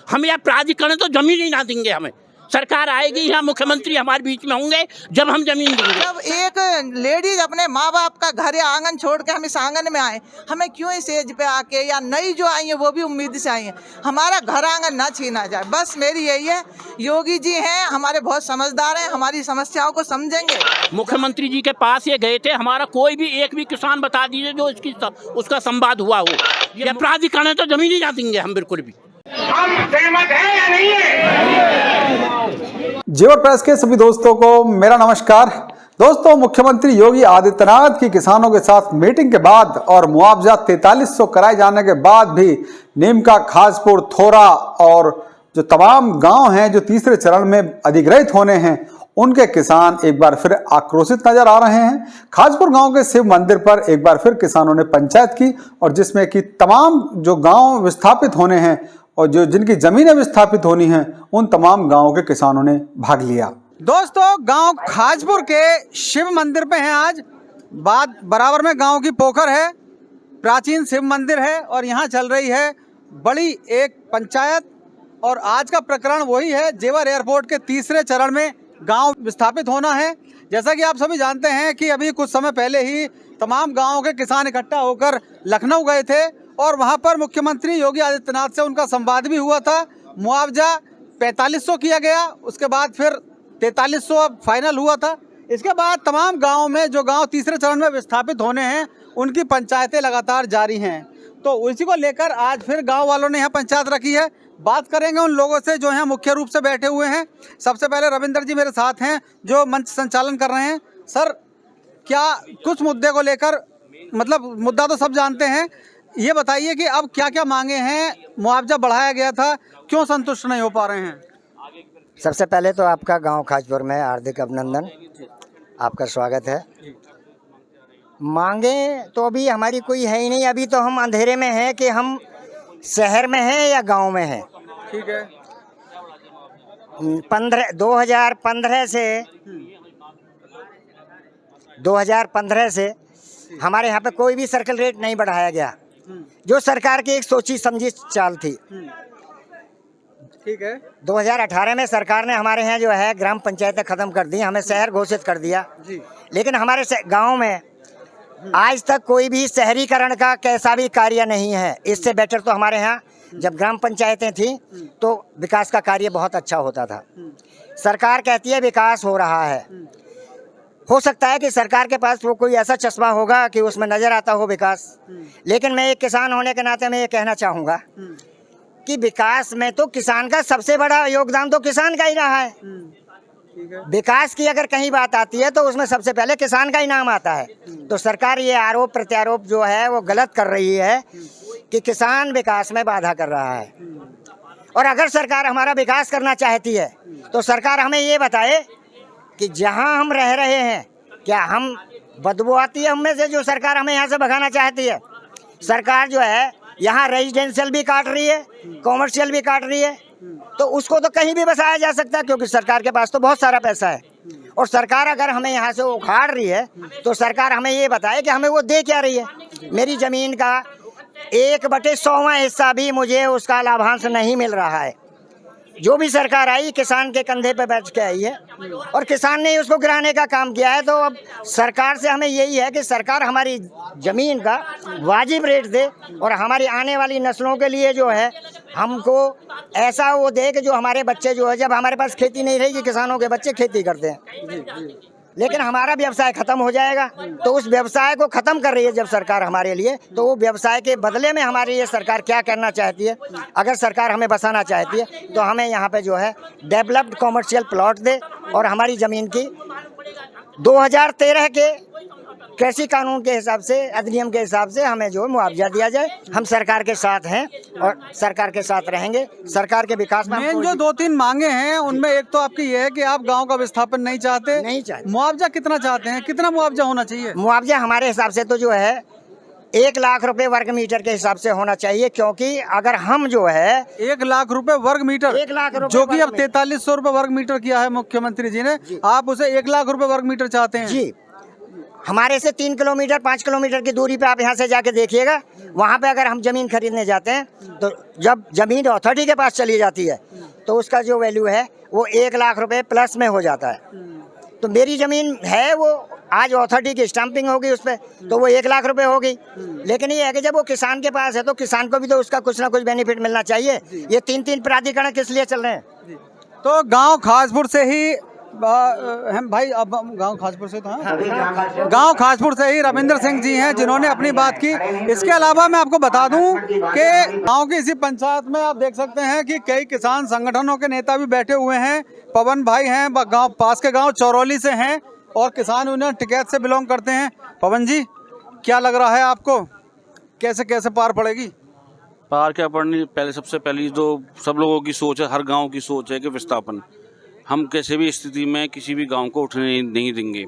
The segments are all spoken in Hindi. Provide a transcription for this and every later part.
हम या प्राधिकरण तो जमीन ही ना देंगे। हमें सरकार आएगी या मुख्यमंत्री हमारे बीच में होंगे जब हम जमीन देंगे। जब एक लेडीज अपने माँ बाप का घर या आंगन छोड़ के हम इस आंगन में आए, हमें क्यों इस एज पे आके, या नई जो आई है वो भी उम्मीद से आई है, हमारा घर आंगन ना छीना जाए। बस मेरी यही है। योगी जी हैं हमारे, बहुत समझदार हैं, हमारी समस्याओं को समझेंगे। मुख्यमंत्री जी के पास ये गए थे, हमारा कोई भी एक भी किसान बता दीजिए जो उसका संवाद हुआ हो। ये प्राधिकरण तो जमीन ही ना देंगे हम बिल्कुल भी। हम सहमत हैं या नहीं है? जेवर प्रेस के सभी दोस्तों को मेरा नमस्कार। दोस्तों, मुख्यमंत्री योगी आदित्यनाथ की किसानों के साथ मीटिंग के बाद और मुआवजा 4300 कराए जाने के बाद भी नीमका, खासपुर, थोरा और जो तमाम गांव हैं जो तीसरे चरण में अधिग्रहित होने हैं, उनके किसान एक बार फिर आक्रोशित नजर आ रहे हैं। खासपुर गांव के शिव मंदिर पर एक बार फिर किसानों ने पंचायत की और जिसमें कि तमाम जो गांव विस्थापित होने हैं और जो जिनकी जमीनें विस्थापित होनी हैं, उन तमाम गांवों के किसानों ने भाग लिया। दोस्तों, गांव खाजपुर के शिव मंदिर पे हैं आज। बाद बराबर में गांव की पोखर है, प्राचीन शिव मंदिर है और यहाँ चल रही है बड़ी एक पंचायत। और आज का प्रकरण वही है, जेवर एयरपोर्ट के तीसरे चरण में गांव विस्थापित होना है। जैसा कि आप सभी जानते हैं कि अभी कुछ समय पहले ही तमाम गाँवों के किसान इकट्ठा होकर लखनऊ गए थे और वहाँ पर मुख्यमंत्री योगी आदित्यनाथ से उनका संवाद भी हुआ था। मुआवजा 4500 किया गया, उसके बाद फिर 4300 अब फाइनल हुआ था। इसके बाद तमाम गाँव में जो गाँव तीसरे चरण में विस्थापित होने हैं, उनकी पंचायतें लगातार जारी हैं। तो उसी को लेकर आज फिर गाँव वालों ने यहाँ पंचायत रखी है। बात करेंगे उन लोगों से जो यहाँ मुख्य रूप से बैठे हुए हैं। सबसे पहले रविंदर जी मेरे साथ हैं जो मंच संचालन कर रहे हैं। सर, क्या कुछ मुद्दे को लेकर, मतलब मुद्दा तो सब जानते हैं, ये बताइए कि अब क्या क्या मांगे हैं? मुआवजा बढ़ाया गया था, क्यों संतुष्ट नहीं हो पा रहे हैं? सबसे पहले तो आपका गांव खाजपुर में हार्दिक अभिनंदन, आपका स्वागत है। मांगे तो अभी हमारी कोई है ही नहीं। अभी तो हम अंधेरे में हैं कि हम शहर में हैं या गांव में हैं। ठीक है। 2015 से हमारे यहाँ पे कोई भी सर्कल रेट नहीं बढ़ाया गया, जो सरकार की एक सोची समझी चाल थी। ठीक है। 2018 में सरकार ने हमारे यहाँ जो है ग्राम पंचायतें खत्म कर दी, हमें शहर घोषित कर दिया जी। लेकिन हमारे गांव में आज तक कोई भी शहरीकरण का कैसा भी कार्य नहीं है। इससे बेटर तो हमारे यहाँ जब ग्राम पंचायतें थी तो विकास का कार्य बहुत अच्छा होता था। सरकार कहती है विकास हो रहा है, हो सकता है कि सरकार के पास वो कोई ऐसा चश्मा होगा कि उसमें नजर आता हो विकास, लेकिन मैं एक किसान होने के नाते मैं ये कहना चाहूँगा कि विकास में तो किसान का सबसे बड़ा योगदान तो किसान का ही रहा है। विकास की अगर कहीं बात आती है तो उसमें सबसे पहले किसान का ही नाम आता है। तो सरकार ये आरोप प्रत्यारोप जो है वो गलत कर रही है कि किसान विकास में बाधा कर रहा है। और अगर सरकार हमारा विकास करना चाहती है तो सरकार हमें ये बताए कि जहां हम रह रहे हैं क्या हम बदबू आती है हमें से, जो सरकार हमें यहाँ से भगाना चाहती है। सरकार जो है यहाँ रेजिडेंशियल भी काट रही है, कॉमर्शियल भी काट रही है, तो उसको तो कहीं भी बसाया जा सकता है क्योंकि सरकार के पास तो बहुत सारा पैसा है। और सरकार अगर हमें यहाँ से उखाड़ रही है तो सरकार हमें ये बताए कि हमें वो दे क्या रही है। मेरी ज़मीन का 1/100वां हिस्सा भी मुझे उसका लाभांश नहीं मिल रहा है। जो भी सरकार आई किसान के कंधे पे बैठ के आई है और किसान ने उसको गिराने का काम किया है। तो अब सरकार से हमें यही है कि सरकार हमारी ज़मीन का वाजिब रेट दे और हमारी आने वाली नस्लों के लिए जो है हमको ऐसा वो दे कि जो हमारे बच्चे जो है, जब हमारे पास खेती नहीं रहेगी किसानों के बच्चे खेती करते हैं लेकिन हमारा व्यवसाय खत्म हो जाएगा। तो उस व्यवसाय को खत्म कर रही है जब सरकार हमारे लिए, तो वो व्यवसाय के बदले में हमारे लिए सरकार क्या करना चाहती है। अगर सरकार हमें बसाना चाहती है तो हमें यहाँ पे जो है डेवलप्ड कॉमर्शियल प्लॉट दे और हमारी ज़मीन की 2013 के कृषि कानून के हिसाब से, अधिनियम के हिसाब से हमें जो मुआवजा दिया जाए। हम सरकार के साथ हैं और सरकार के साथ रहेंगे। सरकार के विकास में मेन जो 2-3 मांगे हैं उनमें एक तो आपकी ये है कि आप गांव का विस्थापन नहीं चाहते। मुआवजा कितना चाहते हैं, कितना मुआवजा होना चाहिए? मुआवजा हमारे हिसाब से तो जो है 1 लाख रुपए वर्ग मीटर के हिसाब से होना चाहिए, क्योंकि अगर हम जो है 1 लाख रुपए वर्ग मीटर, 1 लाख रुपए जो कि अब 4300 रुपए वर्ग मीटर किया है मुख्यमंत्री जी ने, आप उसे 1 लाख रुपए वर्ग मीटर चाहते हैं जी। हमारे से 3 किलोमीटर 5 किलोमीटर की दूरी पे आप यहाँ से जाके देखिएगा, वहाँ पे अगर हम ज़मीन खरीदने जाते हैं तो जब ज़मीन अथॉरिटी के पास चली जाती है तो उसका जो वैल्यू है वो 1 लाख रुपए प्लस में हो जाता है। तो मेरी ज़मीन है वो आज अथॉरिटी की स्टैंपिंग होगी उस पर तो वो 1 लाख रुपए होगी, लेकिन ये है कि जब वो किसान के पास है तो किसान को भी तो उसका कुछ ना कुछ बेनिफिट मिलना चाहिए। ये 3-3 प्राधिकरण किस लिए चल रहे हैं? तो गांव खासपुर से ही हम भाई अब गांव खासपुर से तो हैं, गांव खासपुर से ही रविंद्र सिंह जी हैं जिन्होंने अपनी बात की। इसके अलावा मैं आपको बता दूं कि गांव की इसी पंचायत में आप देख सकते हैं कि कई किसान संगठनों के नेता भी बैठे हुए हैं। पवन भाई हैं, गांव पास के गांव चौरोली से हैं और किसान यूनियन टिकैत से बिलोंग करते हैं। पवन जी, क्या लग रहा है आपको, कैसे कैसे पार पड़ेगी? पार क्या पड़नी, पहले सबसे पहली तो सब लोगों की सोच है, हर गांव की सोच है कि विस्थापन हम कैसे भी स्थिति में किसी भी गांव को उठने नहीं देंगे।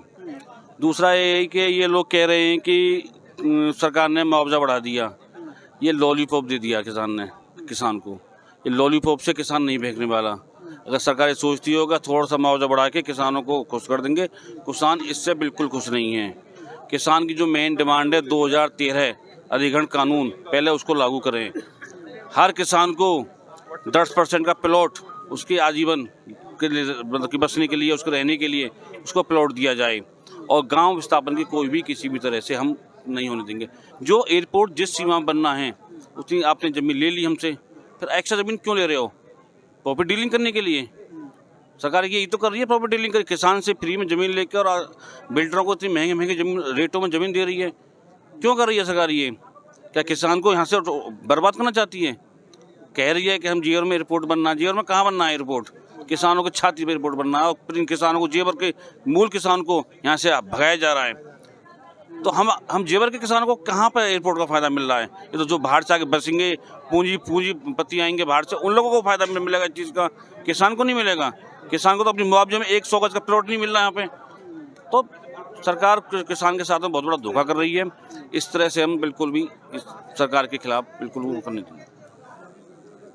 दूसरा ये है कि ये लोग कह रहे हैं कि सरकार ने मुआवजा बढ़ा दिया, ये लॉलीपॉप दे दिया किसान को। ये लॉलीपॉप से किसान नहीं फेंकने वाला। अगर सरकार ये सोचती होगा थोड़ा सा मुआवजा बढ़ा के किसानों को खुश कर देंगे, किसान इससे बिल्कुल खुश नहीं है। किसान की जो मेन डिमांड है 2013 अधिग्रहण कानून, पहले उसको लागू करें। हर किसान को 10% का प्लॉट उसके आजीवन के लिए, मतलब कि बसने के लिए, उसके रहने के लिए उसको प्लॉट दिया जाए और गांव विस्थापन की कोई भी किसी भी तरह से हम नहीं होने देंगे। जो एयरपोर्ट जिस सीमा में बनना है उतनी आपने ज़मीन ले ली हमसे, फिर एक्स्ट्रा ज़मीन क्यों ले रहे हो? प्रॉपर्टी डीलिंग करने के लिए सरकार यही तो कर रही है, प्रॉपर्टी डीलिंग कर किसान से फ्री में ज़मीन लेकर और बिल्डरों को इतनी महंगे महंगे जमीन रेटों में ज़मीन दे रही है। क्यों कर रही है सरकार ये? क्या किसान को यहाँ से बर्बाद करना चाहती है? कह रही है कि हम जेवर में एयरपोर्ट बनना, जेवर में कहाँ बनना है एयरपोर्ट? किसानों के छाती पर एयरपोर्ट बनना है और फिर इन किसानों को, जेवर के मूल किसान को यहाँ से भगाया जा रहा है। तो हम जेवर के किसानों को कहाँ पर एयरपोर्ट का फ़ायदा मिल रहा है? ये तो जो बाहर से आके बसेंगे, पूंजीपति आएंगे बाहर से, उन लोगों को फ़ायदा मिलेगा इस चीज़ का, किसान को नहीं मिलेगा। किसान को तो अपनी मुआवजे में 100 गज का प्लॉट नहीं मिल रहा है यहाँ पे। तो सरकार किसान के साथ में बहुत बड़ा धोखा कर रही है। इस तरह से हम बिल्कुल भी इस सरकार के खिलाफ बिल्कुल वो करने देंगे।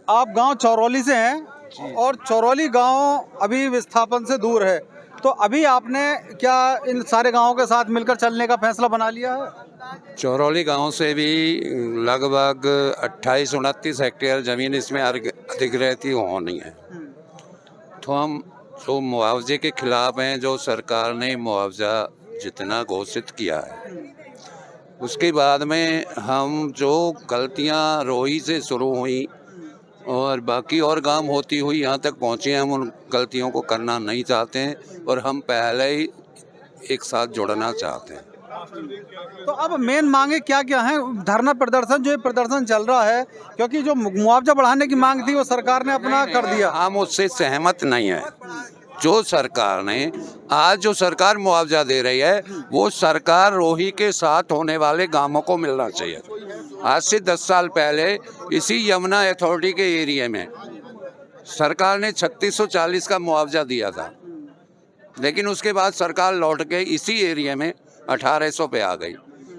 आप गांव चौरोली से हैं और चौरोली गांव अभी विस्थापन से दूर है, तो अभी आपने क्या इन सारे गांवों के साथ मिलकर चलने का फैसला बना लिया है? चौरोली गांव से भी लगभग 28-29 हेक्टेयर ज़मीन इसमें अधिग्रहित होनी है। तो हम जो मुआवजे के खिलाफ हैं, जो सरकार ने मुआवजा जितना घोषित किया है उसके बाद में हम जो गलतियां रोही से शुरू हुई और बाकी और गांव होती हुई यहाँ तक पहुँचे, हम उन गलतियों को करना नहीं चाहते हैं और हम पहले ही एक साथ जुड़ना चाहते हैं। तो अब मेन मांगे क्या क्या हैं? धरना प्रदर्शन, जो ये प्रदर्शन चल रहा है, क्योंकि जो मुआवजा बढ़ाने की मांग थी वो सरकार ने अपना कर दिया। हम उससे सहमत नहीं है। जो सरकार ने आज जो सरकार मुआवजा दे रही है वो सरकार रोही के साथ होने वाले गांवों को मिलना चाहिए। आज से 10 साल पहले इसी यमुना अथॉरिटी के एरिया में सरकार ने 3640 का मुआवजा दिया था, लेकिन उसके बाद सरकार लौट के इसी एरिया में 1800 पे आ गई,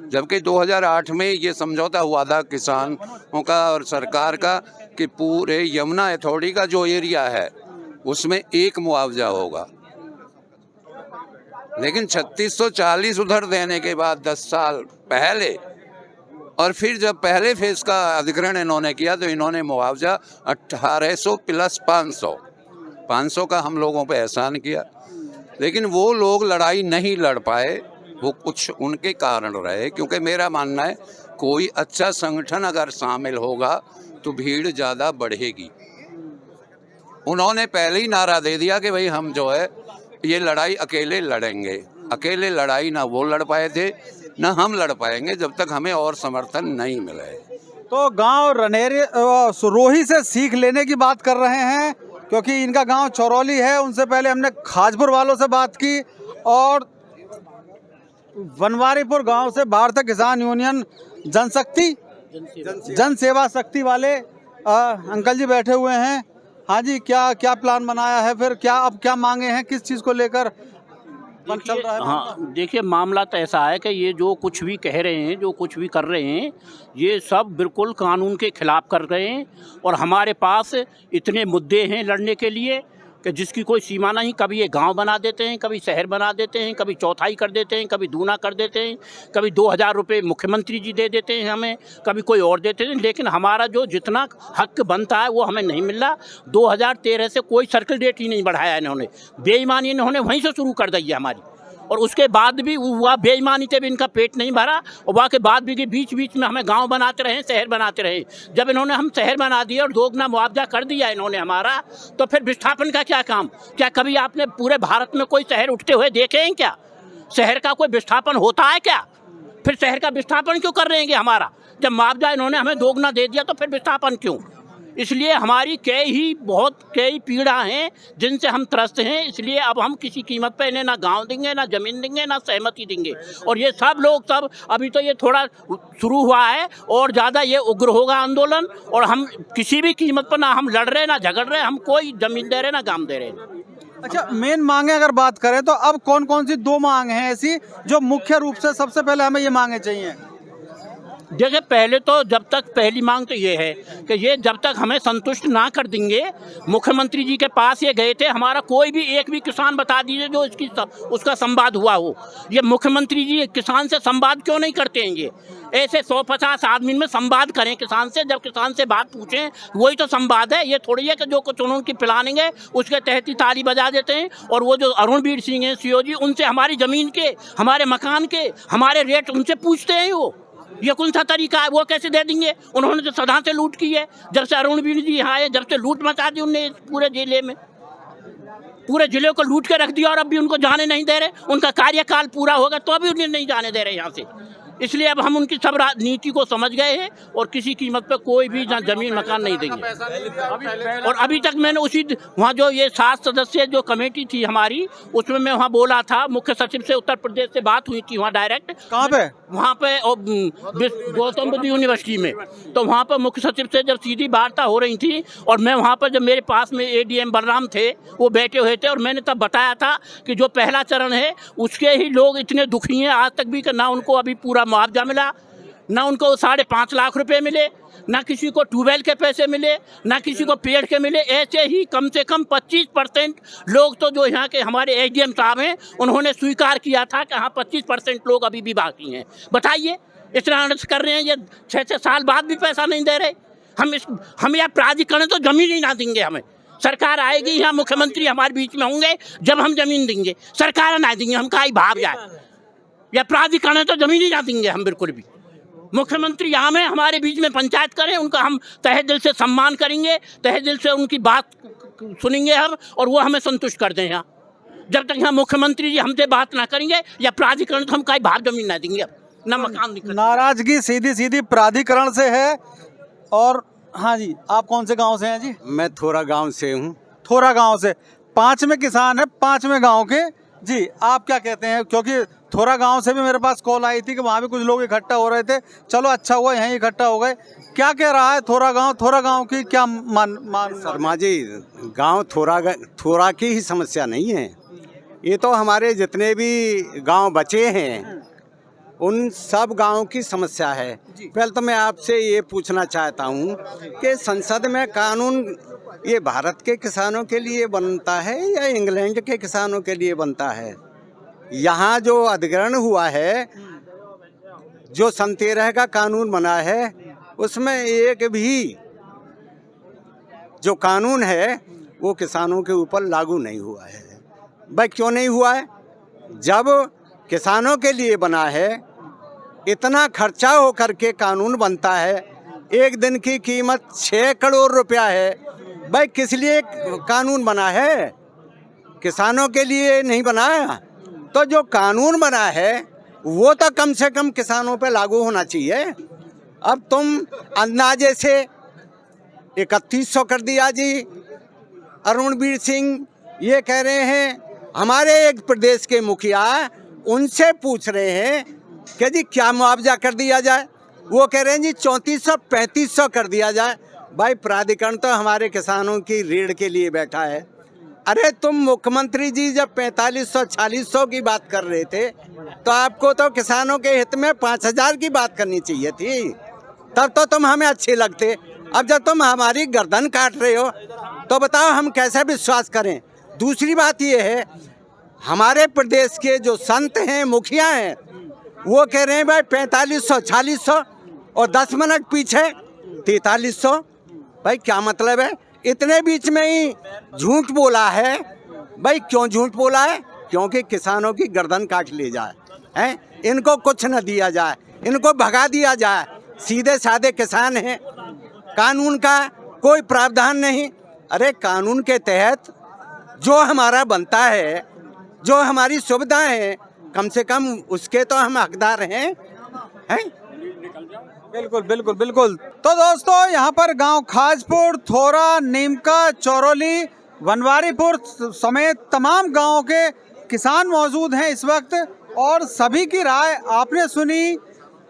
जबकि 2008 में ये समझौता हुआ था किसानों का और सरकार का कि पूरे यमुना अथॉरिटी का जो एरिया है उसमें एक मुआवजा होगा। लेकिन 3640 उधर देने के बाद 10 साल पहले और फिर जब पहले फेज का अधिग्रहण इन्होंने किया तो इन्होंने मुआवजा 1800 प्लस 500 का हम लोगों पे एहसान किया। लेकिन वो लोग लड़ाई नहीं लड़ पाए, वो कुछ उनके कारण रहे, क्योंकि मेरा मानना है कोई अच्छा संगठन अगर शामिल होगा तो भीड़ ज़्यादा बढ़ेगी। उन्होंने पहले ही नारा दे दिया कि भाई हम जो है ये लड़ाई अकेले लड़ेंगे। अकेले लड़ाई ना वो लड़ पाए थे ना हम लड़ पाएंगे जब तक हमें और समर्थन नहीं मिले। तो गांव रनेरे रोही से सीख लेने की बात कर रहे हैं, क्योंकि इनका गांव चौरोली है। उनसे पहले हमने खाजपुर वालों से बात की और बनवारीपुर गांव से भारतीय किसान यूनियन जन सेवा शक्ति वाले अंकल जी बैठे हुए हैं। हाँ जी, क्या प्लान बनाया है, फिर अब क्या मांगे हैं, किस चीज़ को लेकर चल रहा है? हाँ देखिए, मामला तो ऐसा है कि ये जो कुछ भी कह रहे हैं, जो कुछ भी कर रहे हैं, ये सब बिल्कुल कानून के खिलाफ कर रहे हैं और हमारे पास इतने मुद्दे हैं लड़ने के लिए कि जिसकी कोई सीमा नहीं। कभी ये गांव बना देते हैं, कभी शहर बना देते हैं, कभी चौथाई कर देते हैं, कभी दूना कर देते हैं, कभी 2000 रुपये मुख्यमंत्री जी दे देते हैं हमें, कभी कोई और देते हैं। लेकिन हमारा जो जितना हक बनता है वो हमें नहीं मिल रहा। 2013 से कोई सर्किल रेट ही नहीं बढ़ाया इन्होंने, बेईमानी इन्होंने वहीं से शुरू कर दी है हमारी। और उसके बाद भी हुआ बेईमानी से भी इनका पेट नहीं भरा, और वहाँ के बाद भी कि बीच बीच में हमें गांव बनाते रहे, शहर बनाते रहे। जब इन्होंने हम शहर बना दिए और दोगुना मुआवजा कर दिया इन्होंने हमारा, तो फिर विस्थापन का क्या काम? क्या कभी आपने पूरे भारत में कोई शहर उठते हुए देखे हैं क्या? शहर का कोई विस्थापन होता है क्या? फिर शहर का विस्थापन क्यों कर रहे हैं हमारा? जब मुआवजा इन्होंने हमें दोगुना दे दिया तो फिर विस्थापन क्यों? इसलिए हमारी कई पीड़ा हैं जिनसे हम त्रस्त हैं। इसलिए अब हम किसी कीमत पे इन्हें ना गांव देंगे, ना ज़मीन देंगे, ना सहमति देंगे। और ये सब लोग अभी तो ये थोड़ा शुरू हुआ है, और ज़्यादा ये उग्र होगा आंदोलन। और हम किसी भी कीमत पर ना हम लड़ रहे, ना झगड़ रहे, हम कोई ज़मीन दे रहे, ना गांव दे रहे। अच्छा, मेन मांगे अगर बात करें तो अब कौन कौन सी 2 मांग हैं ऐसी जो मुख्य रूप से सबसे पहले हमें ये मांगे चाहिए? देखिए, पहले तो जब तक पहली मांग तो ये है कि ये जब तक हमें संतुष्ट ना कर देंगे, मुख्यमंत्री जी के पास ये गए थे, हमारा कोई भी एक भी किसान बता दीजिए जो उसका संवाद हुआ हो। ये मुख्यमंत्री जी किसान से संवाद क्यों नहीं करते हैं? ये ऐसे 150 आदमी में संवाद करें किसान से, जब किसान से बात पूछें वही तो संवाद है। ये थोड़ी है कि जो कुछ उनकी प्लानिंग है उसके तहत ही ताली बजा देते हैं। और वो जो अरुणवीर सिंह हैं सीओ जी, उनसे हमारी ज़मीन के, हमारे मकान के, हमारे रेट उनसे पूछते हैं। वो ये कौन सा तरीका है? वो कैसे दे देंगे? उन्होंने तो सदा से लूट की है। जब से अरुणवीर जी यहाँ आए, जब से लूट मचा दी उनने पूरे जिले में, पूरे जिले को लूट के रख दिया। और अब भी उनको जाने नहीं दे रहे। उनका कार्यकाल पूरा होगा तो अभी उन्हें नहीं जाने दे रहे यहाँ से। इसलिए अब हम उनकी सब नीति को समझ गए हैं और किसी कीमत पर कोई भी ज़मीन मकान नहीं देंगे। और अभी तक मैंने वहाँ जो ये 7 सदस्यीय जो कमेटी थी हमारी, उसमें मैं वहाँ बोला था, मुख्य सचिव से उत्तर प्रदेश से बात हुई थी वहाँ डायरेक्ट। कहाँ पे? वहाँ पे गौतम बुद्ध यूनिवर्सिटी में। तो वहाँ पर मुख्य सचिव से जब सीधी वार्ता हो रही थी, और मैं वहाँ पर जब मेरे पास में ADM बलराम थे, वो बैठे हुए थे, और मैंने तब बताया था कि जो पहला चरण है उसके ही लोग इतने दुखी हैं आज तक भी कि ना उनको अभी पूरा मुआवजा मिला, ना उनको 5.5 लाख रुपए मिले, ना किसी को ट्यूबवेल के पैसे मिले, ना किसी को पेड़ के मिले। ऐसे ही कम से कम 25% लोग तो जो यहाँ के हमारे ADM साहब हैं उन्होंने स्वीकार किया था कि हाँ 25% लोग अभी भी बाकी हैं। बताइए, इतना अनर्थ कर रहे हैं, ये 6 साल बाद भी पैसा नहीं दे रहे। हम यहाँ प्राधिकरण तो जमीन ही ना देंगे। हमें सरकार आएगी, यहाँ मुख्यमंत्री हमारे बीच में होंगे, जब हम जमीन देंगे। सरकार ना देंगे, हम काई भाग जाए, या प्राधिकरण तो जमीन ही ना देंगे हम बिल्कुल भी। मुख्यमंत्री यहाँ में हमारे बीच में पंचायत करें, उनका हम तहे दिल से सम्मान करेंगे, तहे दिल से उनकी बात सुनेंगे हम, और वो हमें संतुष्ट कर दें। यहाँ जब तक यहाँ मुख्यमंत्री जी हमसे बात ना करेंगे या प्राधिकरण, तो हम काई भाग जमीन ना देंगे, ना मकान दिखेंगे। नाराजगी सीधी सीधी प्राधिकरण से है। और हाँ जी, आप कौन से गांव से हैं जी? मैं थोड़ा गांव से हूँ। थोड़ा गांव से 5वें किसान है, 5वें गांव के जी। आप क्या कहते हैं? क्योंकि थोड़ा गांव से भी मेरे पास कॉल आई थी कि वहाँ भी कुछ लोग इकट्ठा हो रहे थे। चलो अच्छा हुआ यहीं इकट्ठा हो गए। क्या कह रहा है थोड़ा गांव की क्या मान? शर्मा जी, गांव थोड़ा की ही समस्या नहीं है, ये तो हमारे जितने भी गांव बचे हैं उन सब गांव की समस्या है। पहले तो मैं आपसे ये पूछना चाहता हूँ कि संसद में कानून ये भारत के किसानों के लिए बनता है या इंग्लैंड के किसानों के लिए बनता है? यहाँ जो अधिग्रहण हुआ है, जो सन 13 का कानून बना है, उसमें एक भी जो कानून है वो किसानों के ऊपर लागू नहीं हुआ है। भाई क्यों नहीं हुआ है? जब किसानों के लिए बना है, इतना खर्चा हो करके कानून बनता है, एक दिन की कीमत 6 करोड़ रुपया है। भाई किस लिए कानून बना है? किसानों के लिए नहीं बनाया। तो जो कानून बना है वो तो कम से कम किसानों पे लागू होना चाहिए। अब तुम अंदाजे से 3100 कर दिया जी। अरुणवीर सिंह ये कह रहे हैं, हमारे एक प्रदेश के मुखिया उनसे पूछ रहे हैं कि जी क्या मुआवजा कर दिया जाए, वो कह रहे हैं जी 3400-3500 कर दिया जाए। भाई प्राधिकरण तो हमारे किसानों की रीढ़ के लिए बैठा है। अरे तुम मुख्यमंत्री जी जब 4500-4600 की बात कर रहे थे तो आपको तो किसानों के हित में 5000 की बात करनी चाहिए थी, तब तो तुम हमें अच्छे लगते। अब जब तुम हमारी गर्दन काट रहे हो तो बताओ हम कैसे विश्वास करें? दूसरी बात ये है, हमारे प्रदेश के जो संत हैं, मुखिया हैं, वो कह रहे हैं भाई 4500 4600 और 10 मिनट पीछे 4300। भाई क्या मतलब है? इतने बीच में ही झूठ बोला है। भाई क्यों झूठ बोला है? क्योंकि किसानों की गर्दन काट ली जाए, हैं, इनको कुछ न दिया जाए, इनको भगा दिया जाए। सीधे साधे किसान हैं, कानून का कोई प्रावधान नहीं। अरे कानून के तहत जो हमारा बनता है, जो हमारी सुविधाएं हैं, कम से कम उसके तो हम हकदार हैं, हैं? बिल्कुल बिल्कुल बिल्कुल। तो दोस्तों यहाँ पर गांव खाजपुर, थोरा, नीमका, चौरोली, बनवारीपुर समेत तमाम गांवों के किसान मौजूद हैं इस वक्त, और सभी की राय आपने सुनी।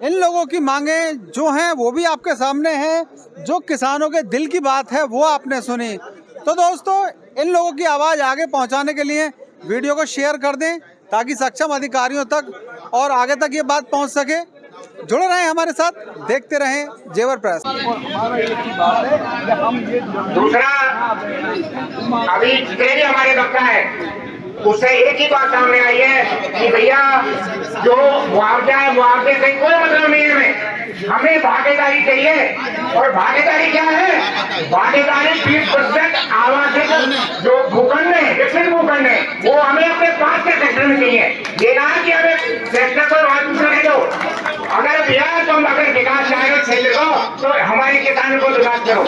इन लोगों की मांगें जो हैं वो भी आपके सामने हैं, जो किसानों के दिल की बात है वो आपने सुनी। तो दोस्तों इन लोगों की आवाज़ आगे पहुंचाने के लिए वीडियो को शेयर कर दें ताकि सक्षम अधिकारियों तक और आगे तक ये बात पहुंच सके। जुड़े रहें हमारे साथ, देखते रहें जेवर प्रेस। दूसरा, अभी जितने भी हमारे वक्ता है उससे एक ही बात सामने आई है कि भैया जो मुआवजा है, मुआवजे से कोई मतलब नहीं है, हमें भागीदारी चाहिए। और भागीदारी क्या है? भागीदारी 20% आवासिक जो भूखंड है, विकसित भूखंड है, वो हमें अपने पास के सेक्टर में चाहिए। ये ना कि हमें सेक्टर को रह दो। अगर भैया तुम अगर विकास चाहेगा क्षेत्र को, तो हमारे किसानों को विकास करो।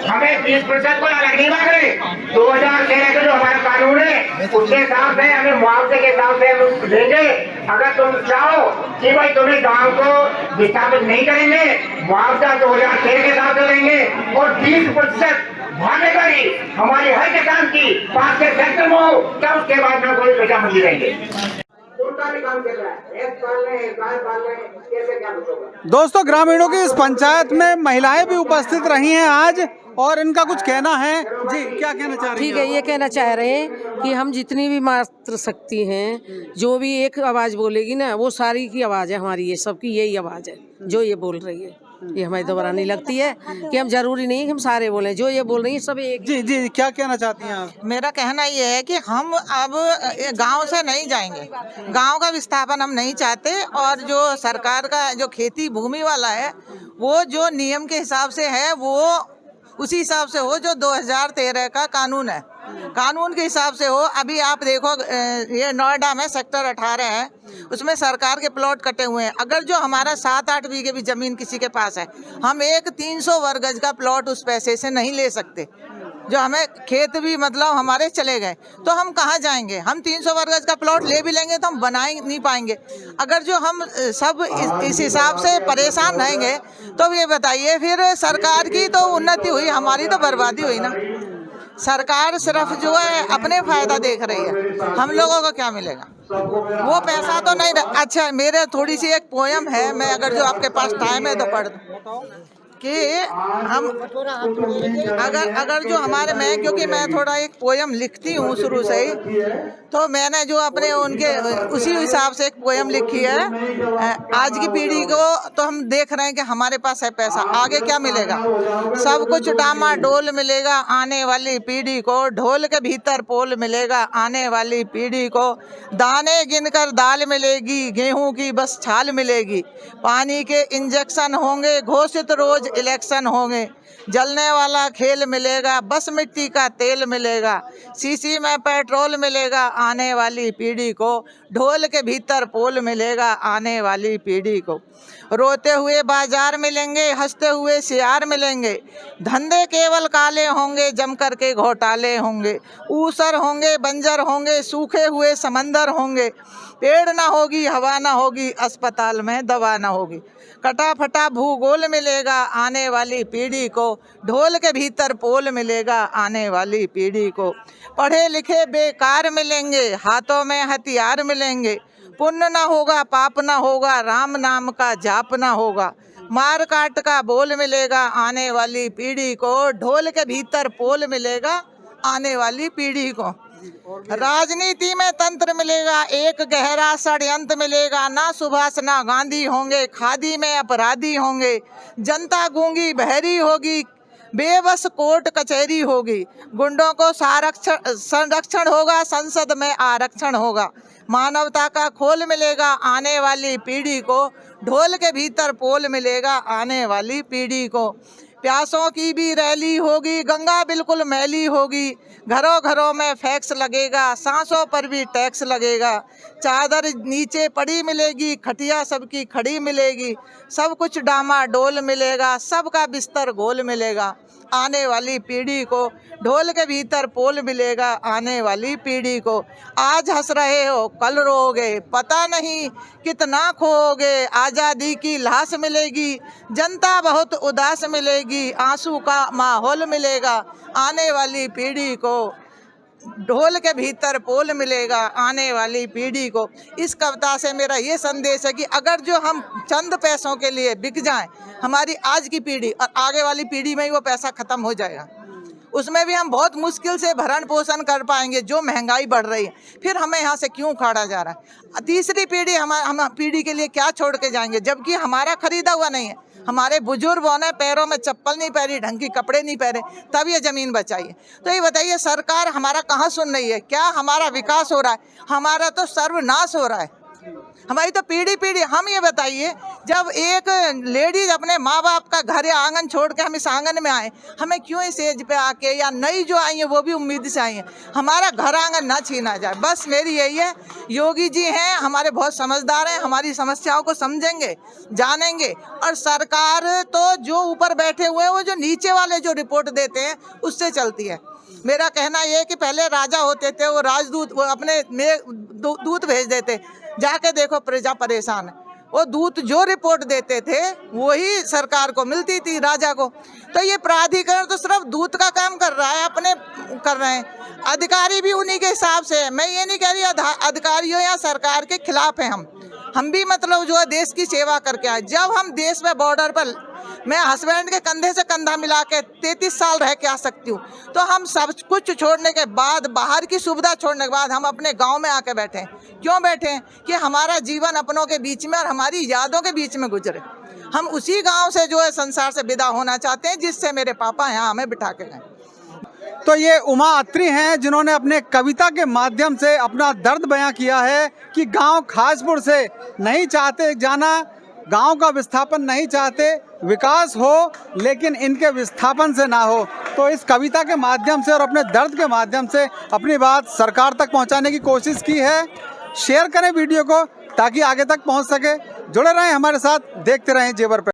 हमें 20% को अलग नहीं मांग रहे। 2013 का जो हमारा कानून है उसके हिसाब से हमें मुआवजे के हिसाब से हम देंगे। अगर तुम चाहो कि भाई तुम्हें गांव को विस्थापित नहीं करेंगे, मुआवजा 2013 के हिसाब से देंगे और 20% भागीदारी हमारी हर किसान की पास के सेक्टर में हो, तब उसके बाद में कोई पैसा मंदी रहेंगे। उनका भी काम चल रहा है, गाय पालने, कैसे क्या कुछ होगा। दोस्तों ग्रामीणों की इस पंचायत में महिलाएं भी उपस्थित रही हैं आज, और इनका कुछ कहना है। जी क्या कहना चाह रही हैं? ठीक है, ये कहना चाह रहे हैं कि हम जितनी भी मात्र शक्ति हैं, जो भी एक आवाज़ बोलेगी ना, वो सारी की आवाज़ है हमारी, ये सबकी यही आवाज़ है जो ये बोल रही है। ये हमें दोबारा नहीं लगती है कि हम जरूरी नहीं कि हम सारे बोलें, जो ये बोल रही हैं सब एक। जी जी क्या कहना चाहती हैं आप? मेरा कहना ये है कि हम अब गांव से नहीं जाएंगे, गांव का विस्थापन हम नहीं चाहते। और जो सरकार का जो खेती भूमि वाला है, वो जो नियम के हिसाब से है वो उसी हिसाब से हो जो 2013 का कानून है, कानून के हिसाब से हो। अभी आप देखो ये नोएडा में सेक्टर 18 है, उसमें सरकार के प्लॉट कटे हुए हैं। अगर जो हमारा 7-8 बीघे भी जमीन किसी के पास है, हम एक 300 वर्ग गज का प्लॉट उस पैसे से नहीं ले सकते। जो हमें खेत भी मतलब हमारे चले गए तो हम कहाँ जाएंगे? हम 300 वर्ग गज का प्लॉट ले भी लेंगे तो हम बना ही नहीं पाएंगे। अगर जो हम सब इस हिसाब से परेशान रहेंगे तो ये बताइए फिर सरकार की तो उन्नति हुई, हमारी तो बर्बादी हुई ना। सरकार सिर्फ जो है अपने फायदा देख रही है, हम लोगों को क्या मिलेगा? वो पैसा तो नहीं। अच्छा मेरे थोड़ी सी एक पोयम है, मैं अगर जो आपके पास टाइम है तो पढ़ दूं कि हम अगर जो हमारे में, क्योंकि मैं थोड़ा एक पोयम लिखती हूँ शुरू से ही, तो मैंने जो अपने उनके उसी हिसाब से एक पोयम लिखी है। आज की पीढ़ी को तो हम देख रहे हैं कि हमारे पास है पैसा, आगे क्या मिलेगा? सब कुछ डामाडोल मिलेगा आने वाली पीढ़ी को, ढोल के भीतर पोल मिलेगा आने वाली पीढ़ी को। दाने गिनकर दाल मिलेगी, गेहूं की बस छाल मिलेगी। पानी के इंजेक्शन होंगे, घोषित रोज इलेक्शन होंगे। जलने वाला खेल मिलेगा, बस मिट्टी का तेल मिलेगा। सीसी में पेट्रोल मिलेगा आने वाली पीढ़ी को। ढोल के भीतर पोल मिलेगा आने वाली पीढ़ी को। रोते हुए बाजार मिलेंगे, हंसते हुए सियार मिलेंगे। धंधे केवल काले होंगे, जम कर के घोटाले होंगे। ऊसर होंगे, बंजर होंगे, सूखे हुए समंदर होंगे। पेड़ ना होगी, हवा ना होगी, अस्पताल में दवा ना होगी। कटा फटा भूगोल मिलेगा आने वाली पीढ़ी को। ढोल के भीतर पोल मिलेगा आने वाली पीढ़ी को। पढ़े लिखे बेकार मिलेंगे, हाथों में हथियार मिलेंगे। पुण्य ना होगा, पाप ना होगा, राम नाम का जाप ना होगा। मार काट का बोल मिलेगा आने वाली पीढ़ी को। ढोल के भीतर पोल मिलेगा आने वाली पीढ़ी को। राजनीति में तंत्र मिलेगा, एक गहरा षड्यंत्र मिलेगा। ना सुभाष ना गांधी होंगे, खादी में अपराधी होंगे। जनता गूंगी बहरी होगी, बेबस कोर्ट कचहरी होगी, गुंडों को संरक्षण होगा, संसद में आरक्षण होगा, मानवता का खोल मिलेगा आने वाली पीढ़ी को, ढोल के भीतर पोल मिलेगा आने वाली पीढ़ी को। प्यासों की भी रैली होगी, गंगा बिल्कुल मैली होगी, घरों घरों में फैक्स लगेगा, सांसों पर भी टैक्स लगेगा, चादर नीचे पड़ी मिलेगी, खटिया सबकी खड़ी मिलेगी, सब कुछ डामाडोल मिलेगा, सबका बिस्तर गोल मिलेगा आने वाली पीढ़ी को, ढोल के भीतर पोल मिलेगा आने वाली पीढ़ी को। आज हंस रहे हो कल रोओगे, पता नहीं कितना खोओगे, आज़ादी की लाश मिलेगी, जनता बहुत उदास मिलेगी, आंसू का माहौल मिलेगा आने वाली पीढ़ी को, ढोल के भीतर पोल मिलेगा आने वाली पीढ़ी को। इस कविता से मेरा ये संदेश है कि अगर जो हम चंद पैसों के लिए बिक जाएं, हमारी आज की पीढ़ी और आगे वाली पीढ़ी में ही वो पैसा खत्म हो जाएगा, उसमें भी हम बहुत मुश्किल से भरण पोषण कर पाएंगे। जो महंगाई बढ़ रही है, फिर हमें यहाँ से क्यों उखाड़ा जा रहा है? तीसरी पीढ़ी हम पीढ़ी के लिए क्या छोड़ के जाएंगे, जबकि हमारा खरीदा हुआ नहीं है। हमारे बुजुर्गों ने पैरों में चप्पल नहीं पहनी, ढंग की कपड़े नहीं पहने, तब ये ज़मीन बचाई है। तो ये बताइए सरकार हमारा कहाँ सुन रही है? क्या हमारा विकास हो रहा है? हमारा तो सर्वनाश हो रहा है, हमारी तो पीढ़ी। हम ये बताइए, जब एक लेडीज अपने माँ बाप का घर या आंगन छोड़ के हम इस आंगन में आए, हमें क्यों इस एज पे आके, या नई जो आई है वो भी उम्मीद से आई है, हमारा घर आंगन ना छीना जाए। बस मेरी यही है। योगी जी हैं हमारे, बहुत समझदार हैं, हमारी समस्याओं को समझेंगे, जानेंगे। और सरकार तो जो ऊपर बैठे हुए हैं, वो जो नीचे वाले जो रिपोर्ट देते हैं उससे चलती है। मेरा कहना ये है कि पहले राजा होते थे, वो राजदूत, वो अपने दूत भेज देते, जाके देखो प्रजा परेशान है, वो दूत जो रिपोर्ट देते थे वही सरकार को मिलती थी, राजा को। तो ये प्राधिकरण तो सिर्फ दूत का काम कर रहा है, अपने कर रहे हैं, अधिकारी भी उन्हीं के हिसाब से है। मैं ये नहीं कह रही अधिकारियों या सरकार के खिलाफ है, हम भी मतलब जो है देश की सेवा करके आए। जब हम देश में बॉर्डर पर, मैं हस्बैंड के कंधे से कंधा मिला के 33 साल रह के आ सकती हूँ, तो हम सब कुछ छोड़ने के बाद, बाहर की सुविधा छोड़ने के बाद हम अपने गांव में आके बैठे हैं। क्यों बैठे हैं? कि हमारा जीवन अपनों के बीच में और हमारी यादों के बीच में गुजरे। हम उसी गांव से जो है संसार से विदा होना चाहते हैं जिससे मेरे पापा यहाँ हमें बिठा के गए। तो ये उमा अत्री हैं, जिन्होंने अपने कविता के माध्यम से अपना दर्द बयां किया है कि गांव खासपुर से नहीं चाहते जाना, गांव का विस्थापन नहीं चाहते, विकास हो लेकिन इनके विस्थापन से ना हो। तो इस कविता के माध्यम से और अपने दर्द के माध्यम से अपनी बात सरकार तक पहुंचाने की कोशिश की है। शेयर करें वीडियो को ताकि आगे तक पहुंच सके। जुड़े रहें हमारे साथ, देखते रहें जेवर पे।